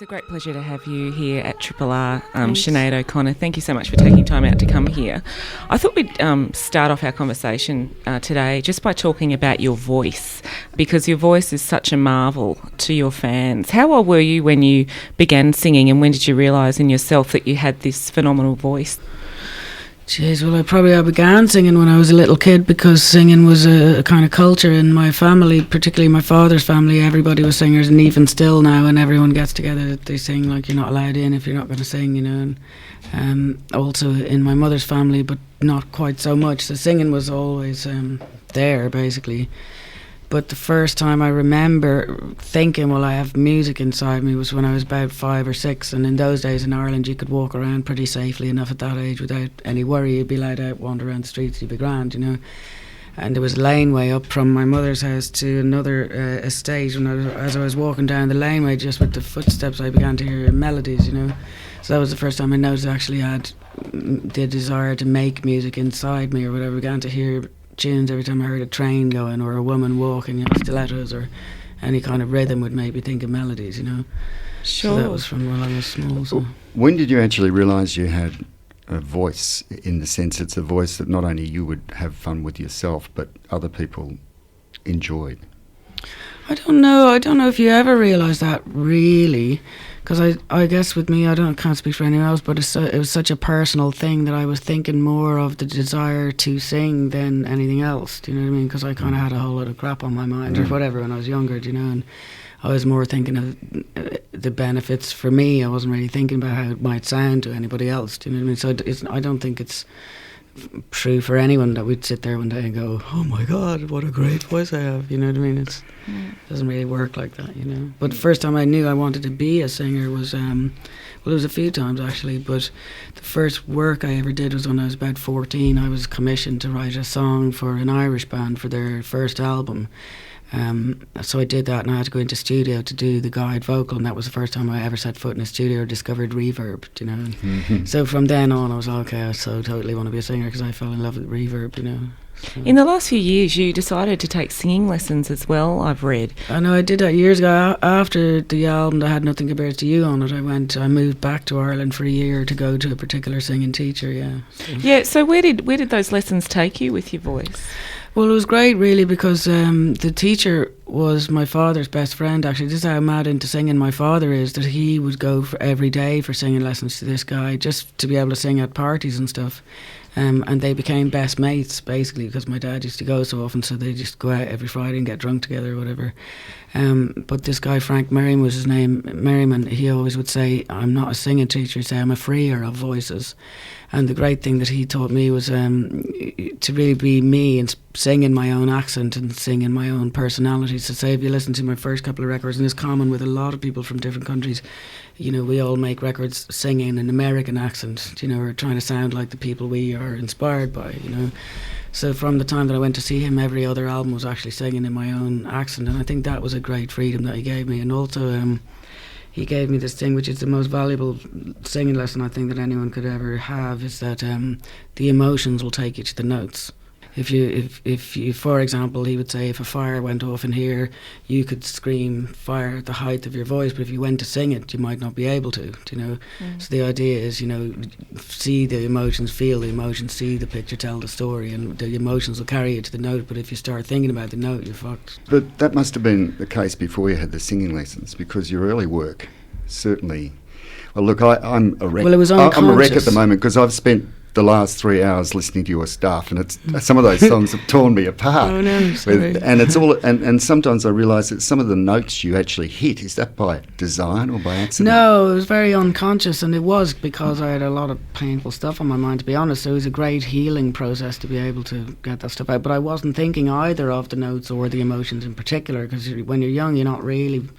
It's a great pleasure to have you here at Triple R, Sinead O'Connor. Thank you so much for taking time out to come here. I thought we'd start off our conversation today just by talking about your voice, because your voice is such a marvel to your fans. How old were you when you began singing, and when did you realise in yourself that you had this phenomenal voice? Jeez, well, I began singing when I was a little kid, because singing was a kind of culture in my family, particularly my father's family. Everybody was singers, and even still now when everyone gets together, they sing like you're not allowed in if you're not going to sing, you know. And also in my mother's family, but not quite so much. So singing was always there, basically. But the first time I remember thinking, well, I have music inside me, was when I was about 5 or 6. And in those days in Ireland, you could walk around pretty safely enough at that age without any worry. You'd be allowed out, wander around the streets, you'd be grand, you know. And there was a laneway up from my mother's house to another estate. And as I was walking down the laneway, just with the footsteps, I began to hear melodies, you know. So that was the first time I noticed I actually had the desire to make music inside me, or whatever. I began to hear tunes every time I heard a train going or a woman walking, you know, stilettos or any kind of rhythm would make me think of melodies, you know. Sure. So that was from when I was small. So. When did you actually realise you had a voice, in the sense it's a voice that not only you would have fun with yourself, but other people enjoyed? I don't know if you ever realise that, really, because I guess with me, can't speak for anyone else, but it was such a personal thing that I was thinking more of the desire to sing than anything else. Do you know what I mean? Because I kind of had a whole lot of crap on my mind or whatever when I was younger, do you know, and I was more thinking of the benefits for me. I wasn't really thinking about how it might sound to anybody else. Do you know what I mean? So I don't think it's true for anyone that we'd sit there one day and go, oh my God, what a great voice I have, you know what I mean? It doesn't really work like that, you know. But the first time I knew I wanted to be a singer was, well, it was a few times actually, but the first work I ever did was when I was about 14. I was commissioned to write a song for an Irish band for their first album. So I did that, and I had to go into studio to do the guide vocal, and that was the first time I ever set foot in a studio or discovered reverb, you know. Mm-hmm. So from then on I was like, okay, I so totally want to be a singer, because I fell in love with reverb, you know. So. In the last few years you decided to take singing lessons as well, I've read. I know, I did that years ago. After the album that had Nothing Compares to You on it, I moved back to Ireland for a year to go to a particular singing teacher, yeah. So. Yeah, so where did those lessons take you with your voice? Well, it was great, really, because the teacher was my father's best friend, actually. This is how mad into singing my father is, that he would go for every day for singing lessons to this guy, just to be able to sing at parties and stuff. And they became best mates, basically, because my dad used to go so often, so they just go out every Friday and get drunk together or whatever. But this guy, Frank Merriman was his name, Merriman, he always would say, I'm not a singing teacher, he'd say, I'm a freer of voices. And the great thing that he taught me was to really be me and sing in my own accent and sing in my own personality. So say if you listen to my first couple of records, and it's common with a lot of people from different countries, you know, we all make records singing an American accent, you know, or trying to sound like the people we are inspired by, you know. So from the time that I went to see him, every other album was actually singing in my own accent, and I think that was a great freedom that he gave me. And also he gave me this thing, which is the most valuable singing lesson I think that anyone could ever have, is that the emotions will take you to the notes. If you, for example, he would say, if a fire went off in here, you could scream fire at the height of your voice, but if you went to sing it, you might not be able to, you know. So the idea is, you know, see the emotions, feel the emotions, see the picture, tell the story, and the emotions will carry you to the note, but if you start thinking about the note, you're fucked. But that must have been the case before you had the singing lessons, because your early work certainly... Well, look, I'm a wreck. Well, it was unconscious. I'm a wreck at the moment, because I've spent the last 3 hours listening to your stuff, and it's some of those songs have torn me apart. Oh no, sorry. And it's all, and sometimes I realise that some of the notes you actually hit, is that by design or by accident? No, it was very unconscious, and it was because I had a lot of painful stuff on my mind, to be honest. So it was a great healing process to be able to get that stuff out. But I wasn't thinking either of the notes or the emotions in particular, because when you're young, you're not really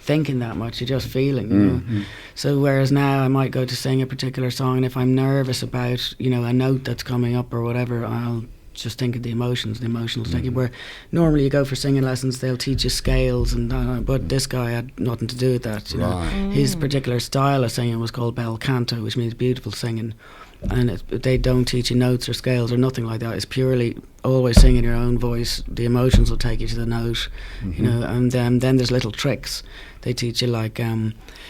thinking that much, you're just feeling, you know. So whereas now I might go to sing a particular song, and if I'm nervous about, you know, a note that's coming up or whatever, I'll just think of the emotions take you. Where normally you go for singing lessons, they'll teach you scales, and but this guy had nothing to do with that, you know. His particular style of singing was called bel canto, which means beautiful singing, and they don't teach you notes or scales or nothing like that. It's purely always sing in your own voice, the emotions will take you to the note, you know. And then there's little tricks they teach you, like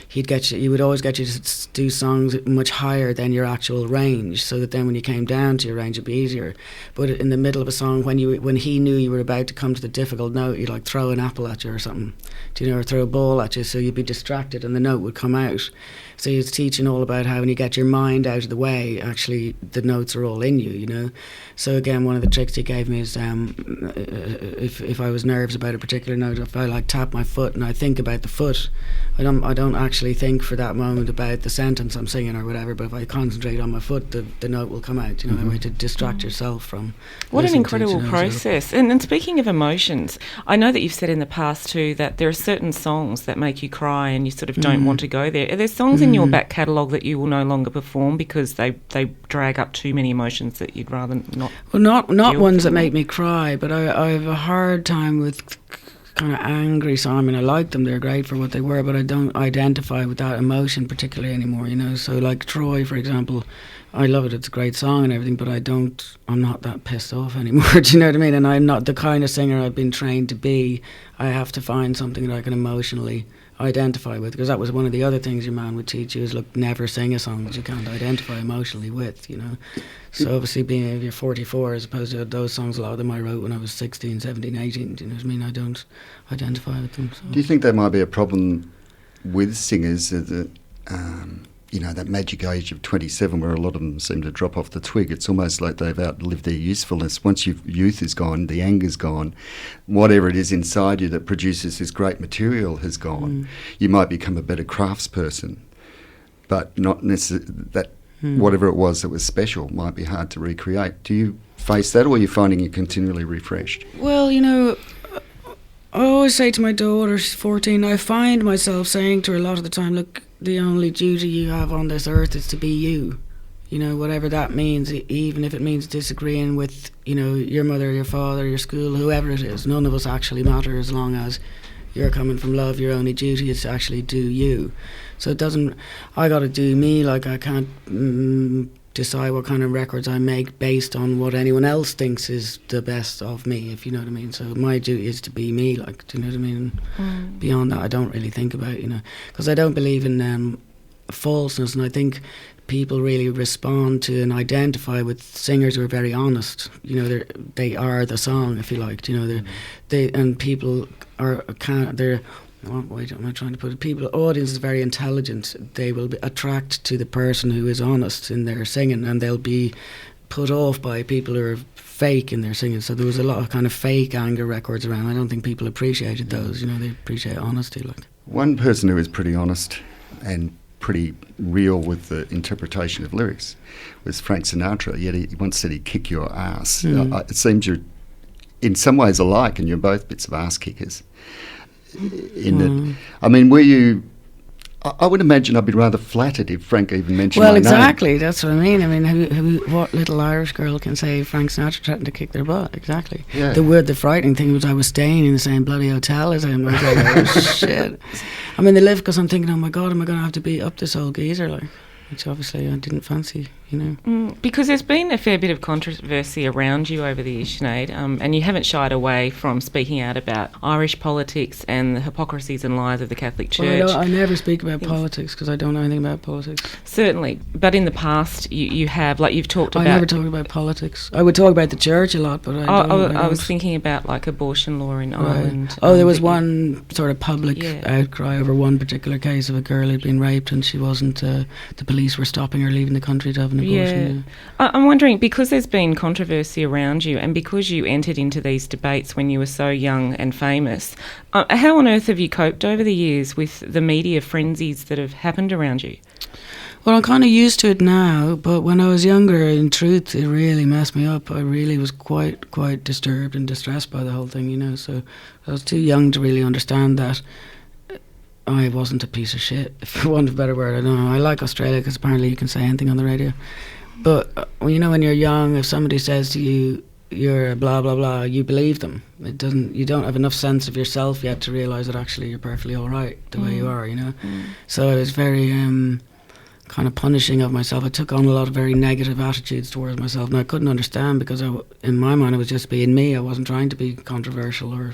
he would always get you to do songs much higher than your actual range, so that then when you came down to your range it'd be easier. But in the middle of a song, when he knew you were about to come to the difficult note, he'd like throw an apple at you or something, do you know, or throw a ball at you, so you'd be distracted and the note would come out. So he was teaching all about how when you get your mind out of the way, actually the notes are all in you, you know. So again, one of the tricks he gave me is if I was nervous about a particular note, if I like tap my foot and I think about the foot, I don't actually think for that moment about the sentence I'm singing or whatever, but if I concentrate on my foot, the note will come out, you know, that way to distract yourself from. What an incredible process. And speaking of emotions, I know that you've said in the past too that there are certain songs that make you cry and you sort of don't want to go there. Are there songs in your back catalogue that you will no longer perform because they drag up too many emotions that you'd rather not? Well, not ones that make me cry, but I have a hard time with kind of angry songs. I mean, I like them, they're great for what they were, but I don't identify with that emotion particularly anymore, you know. So like Troy, for example, I love it, it's a great song and everything, but I'm not that pissed off anymore, do you know what I mean? And I'm not the kind of singer I've been trained to be. I have to find something that I can emotionally identify with, because that was one of the other things your man would teach you is, look, never sing a song that you can't identify emotionally with, you know. So obviously being, if you're 44, as opposed to those songs, a lot of them I wrote when I was 16, 17, 18, do you know what I mean? I don't identify with them. So. Do you think there might be a problem with singers that you know, that magic age of 27 where a lot of them seem to drop off the twig? It's almost like they've outlived their usefulness. Once your youth is gone, the anger's gone, whatever it is inside you that produces this great material has gone. You might become a better craftsperson, but not necessarily that whatever it was that was special might be hard to recreate. Do you face that, or are you finding you're continually refreshed? Well, you know, I always say to my daughter, she's 14, I find myself saying to her a lot of the time, look, the only duty you have on this earth is to be you. You know, whatever that means, even if it means disagreeing with, you know, your mother, your father, your school, whoever it is. None of us actually matter as long as you're coming from love. Your only duty is to actually do you. So it doesn't, I got to do me, like I can't decide what kind of records I make based on what anyone else thinks is the best of me, if you know what I mean. So my duty is to be me, like, do you know what I mean? Beyond that, I don't really think about, you know, because I don't believe in falseness, and I think people really respond to and identify with singers who are very honest. You know, they are the song, if you like. You know, and people are what way am I trying to put it? People, audience is very intelligent. They will attract to the person who is honest in their singing, and they'll be put off by people who are fake in their singing. So there was a lot of kind of fake anger records around. I don't think people appreciated those. You know, they appreciate honesty. Like one person who is pretty honest and pretty real with the interpretation of lyrics was Frank Sinatra. Yet he once said he'd kick your ass. It seems you're in some ways alike, and you're both bits of ass kickers. I mean, were you? I would imagine I'd be rather flattered if Frank even mentioned my name. Well, exactly, that's what I mean. I mean, what little Irish girl can say Frank Sinatra threatened to kick their butt? Exactly. Yeah. The frightening thing was I was staying in the same bloody hotel as him. I was like, oh shit. I'm in the lift because I'm thinking, oh my God, am I going to have to beat up this old geezer? Like, which obviously I didn't fancy, you know. Because there's been a fair bit of controversy around you over the years, Sinead, and you haven't shied away from speaking out about Irish politics and the hypocrisies and lies of the Catholic Church. Well, I never speak about politics because I don't know anything about politics. Certainly, but in the past you have, like you've talked about... I never talked about politics. I would talk about the church a lot, but I was thinking about like abortion law in Ireland. Oh, there was one sort of public outcry over one particular case of a girl who'd been raped, and she wasn't... the police were stopping her leaving the country to have an abortion. Yeah. I'm wondering, because there's been controversy around you and because you entered into these debates when you were so young and famous, how on earth have you coped over the years with the media frenzies that have happened around you? Well, I'm kind of used to it now, but when I was younger, in truth, it really messed me up. I really was quite disturbed and distressed by the whole thing, you know, so I was too young to really understand that I wasn't a piece of shit, for want of a better word. I don't know. I like Australia because apparently you can say anything on the radio. But, you know, when you're young, if somebody says to you, you're blah, blah, blah, you believe them. You don't have enough sense of yourself yet to realise that actually you're perfectly all right the way you are, you know. So I was very kind of punishing of myself. I took on a lot of very negative attitudes towards myself, and I couldn't understand because in my mind I was just being me. I wasn't trying to be controversial or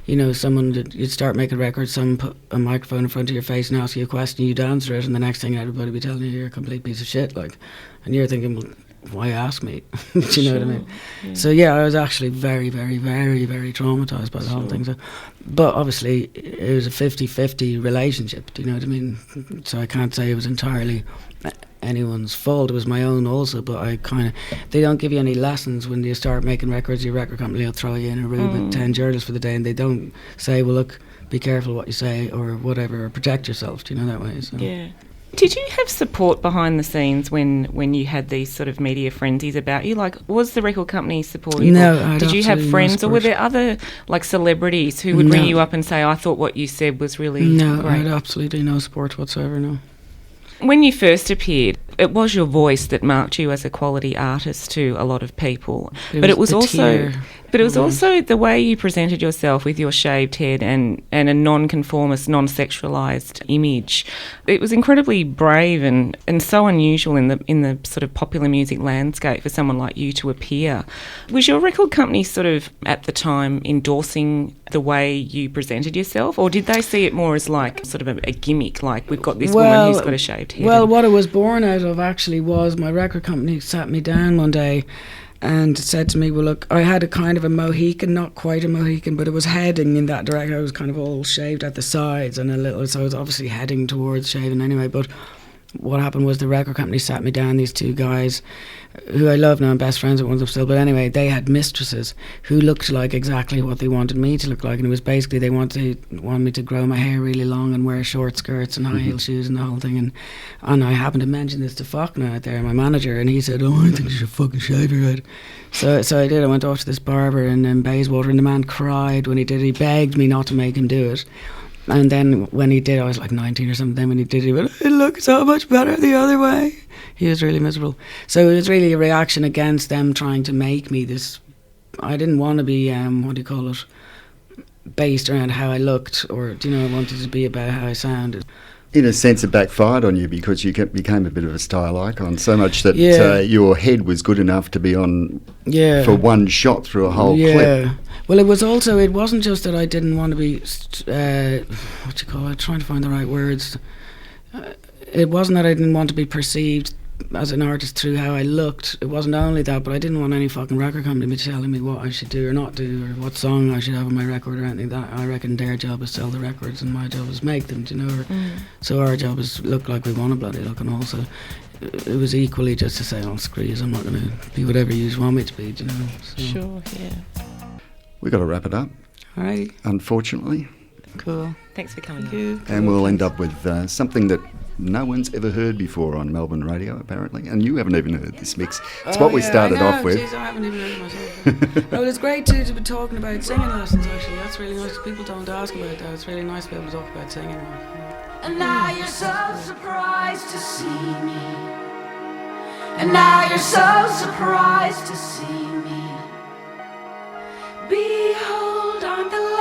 you know, someone that you'd start making records, someone put a microphone in front of your face and ask you a question, you'd answer it, and the next thing everybody would be telling you you're a complete piece of shit, like, and you're thinking, well, why ask me? Do you know what I mean? Yeah. So yeah, I was actually very, very, very, very traumatised by the whole thing. So, but obviously it was a 50-50 relationship, do you know what I mean? So I can't say it was entirely anyone's fault. It was my own also, but I kind of, they don't give you any lessons when you start making records. Your record company will throw you in a room with 10 journalists for the day, and they don't say, well, look, be careful what you say or whatever, or protect yourself, do you know, that way. So. Yeah. Did you have support behind the scenes when you had these sort of media frenzies about you? Like, was the record company supportive? No, did you have friends, or were there other like celebrities who would ring you up and say, "I thought what you said was really great"? No, I had absolutely no support whatsoever. No. When you first appeared, it was your voice that marked you as a quality artist to a lot of people. It was also the way you presented yourself with your shaved head and a non-conformist, non-sexualised image. It was incredibly brave and so unusual in the sort of popular music landscape for someone like you to appear. Was your record company sort of at the time endorsing the way you presented yourself, or did they see it more as like sort of a gimmick, like we've got this woman who's got a shaved head? Well, what it was born out of actually was my record company sat me down one day and said to me, well, look, I had a kind of a Mohican, not quite a Mohican, but it was heading in that direction. I was kind of all shaved at the sides and a little, so I was obviously heading towards shaving anyway. But what happened was the record company sat me down, these two guys who I love now, I'm best friends with one of them still, but anyway, they had mistresses who looked like exactly what they wanted me to look like, and it was basically they wanted me to grow my hair really long and wear short skirts and high heel shoes and the whole thing, and I happened to mention this to Faulkner out there, my manager, and he said, oh, I think you should fucking shave your head. So I did. I went off to this barber in Bayswater, and the man cried when he did it. He begged me not to make him do it. And then when he did, I was like 19 or something. Then when he did, he went, it looks so much better the other way. He was really miserable. So it was really a reaction against them trying to make me this. I didn't want to be, based around how I looked, or, I wanted to be about how I sounded. In a sense, it backfired on you because you became a bit of a style icon, so much that your head was good enough to be on for one shot through a whole clip. Well, it wasn't just that I didn't want to be, trying to find the right words. It wasn't that I didn't want to be perceived as an artist through how I looked. It wasn't only that, but I didn't want any fucking record company to be telling me what I should do or not do, or what song I should have on my record or anything like that. I reckon their job is sell the records and my job is make them, So our job is look like we want to bloody look, and also it was equally just to say, oh, screw you, I'm not going to be whatever you want me to be, So. Sure, yeah. We've got to wrap it up. All right. Unfortunately. Cool. Thanks for coming. Thank you. And we'll end up with something that no one's ever heard before on Melbourne radio, apparently. And you haven't even heard this mix. It's what we started off with. Geez, I haven't even heard it myself. Well, it's great to be talking about singing lessons, actually. That's really nice. People don't ask about that. It's really nice to be able to talk about singing. And now you're so surprised to see me. And now you're so surprised to see me. Behold, I'm the